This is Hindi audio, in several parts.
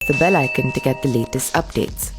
the bell icon to get the latest updates.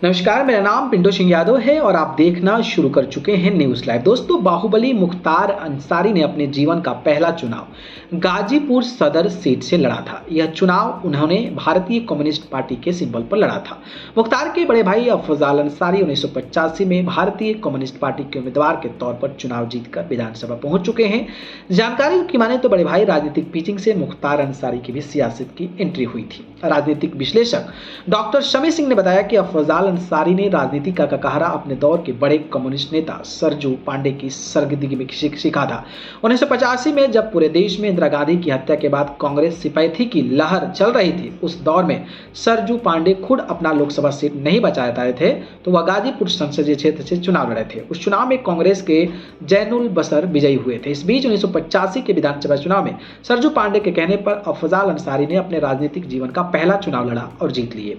नमस्कार, मेरा नाम पिंटू सिंह यादव है और आप देखना शुरू कर चुके हैं न्यूज़ लाइव। दोस्तों, बाहुबली मुख्तार अंसारी ने अपने जीवन का पहला चुनाव गाजीपुर सदर सीट से लड़ा था। यह चुनाव उन्होंने भारतीय कम्युनिस्ट पार्टी के सिंबल पर लड़ा था। मुख्तार के बड़े भाई अफजाल अंसारी 1985 में भारतीय कम्युनिस्ट पार्टी के उम्मीदवार के तौर पर चुनाव जीतकर विधानसभा पहुंच चुके हैं। जानकारी की माने तो बड़े भाई राजनीतिक पिचिंग से मुख्तार अंसारी की भी सियासत की एंट्री हुई थी। राजनीतिक विश्लेषक डॉक्टर शमी सिंह ने बताया कि अफजाल अंसारी ने राजनीति का ककाहरा अपने दौर के बड़े कम्युनिस्ट नेता सरजू पांडे की सरगर्दी में सीखा था। 1985 में जब पूरे देश में इंदिरा गांधी की हत्या के बाद कांग्रेस सिपैथी की लहर चल रही थी, उस दौर में सरजू पांडे खुद अपना लोकसभा सीट नहीं बचा पाए थे, तो वह गाजीपुर संसदीय क्षेत्र से चुनाव लड़े थे। उस चुनाव में कांग्रेस के जैनुल बसर विजयी हुए थे। इस बीच 1985 के विधानसभा चुनाव में सरजू पांडे के कहने पर अफजाल अंसारी ने अपने राजनीतिक जीवन का पहला चुनाव लड़ा और जीत लिए।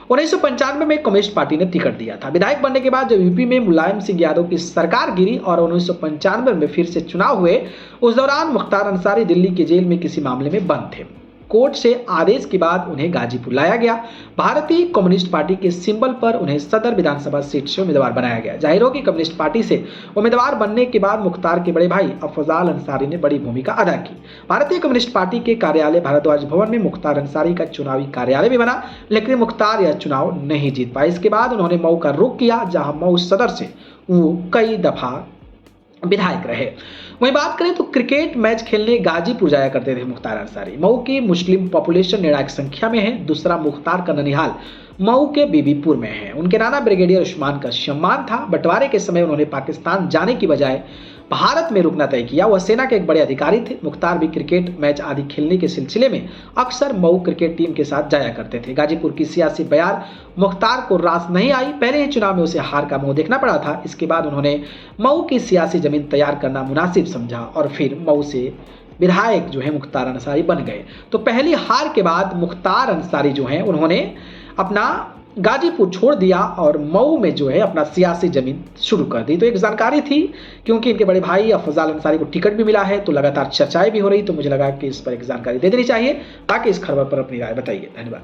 1995 में कम्युनिस्ट पार्टी ने टिकट दिया था। विधायक बनने के बाद जब यूपी में मुलायम सिंह यादव की सरकार गिरी और 1995 में फिर से चुनाव हुए, उस दौरान मुख्तार अंसारी दिल्ली के जेल में किसी मामले में बंद थे। कोर्ट से आदेश के बाद उन्हें गाजीपुर लाया गया। भारतीय कम्युनिस्ट पार्टी के सिंबल पर उन्हें सदर विधानसभा सीट से उम्मीदवार बनाया गया। जाहिर हो कि कम्युनिस्ट पार्टी से उम्मीदवार बनने के बाद मुख्तार के बड़े भाई अफजाल अंसारी ने बड़ी भूमिका अदा की। भारतीय कम्युनिस्ट पार्टी के कार्यालय भारद्वाज भवन में मुख्तार अंसारी का चुनावी कार्यालय भी बना, लेकिन मुख्तार यह चुनाव नहीं जीत पाए। इसके बाद उन्होंने मऊ का रुख किया, जहां मऊ सदर से वो कई दफा विधायक रहे। वहीं बात करें तो क्रिकेट मैच खेलने गाजीपुर जाया करते थे मुख्तार अंसारी। मऊ की मुस्लिम पॉपुलेशन निर्णायक संख्या में है। दूसरा, मुख्तार का ननिहाल मऊ के बीबीपुर में है। उनके नाना ब्रिगेडियर उस्मान का सम्मान था। बंटवारे के समय उन्होंने पाकिस्तान जाने की बजाय भारत में रुकना तय किया। वह सेना के एक बड़े अधिकारी थे। मुख्तार भी क्रिकेट मैच आदि खेलने के सिलसिले में अक्सर मऊ क्रिकेट टीम के साथ जाया करते थे। गाजीपुर की सियासी बयार मुख्तार को रास नहीं आई। पहले ही चुनाव में उसे हार का मुंह देखना पड़ा था। इसके बाद उन्होंने मऊ की सियासी जमीन तैयार करना मुनासिब समझा और फिर मऊ से विधायक जो है मुख्तार अंसारी बन गए। तो पहली हार के बाद मुख्तार अंसारी जो है उन्होंने अपना गाजीपुर छोड़ दिया और मऊ में जो है अपना सियासी जमीन शुरू कर दी। तो एक जानकारी थी, क्योंकि इनके बड़े भाई अफजाल अंसारी को टिकट भी मिला है, तो लगातार चर्चाएं भी हो रही, तो मुझे लगा कि इस पर एक जानकारी दे देनी चाहिए। बाकी इस खबर पर अपनी राय बताइए। धन्यवाद।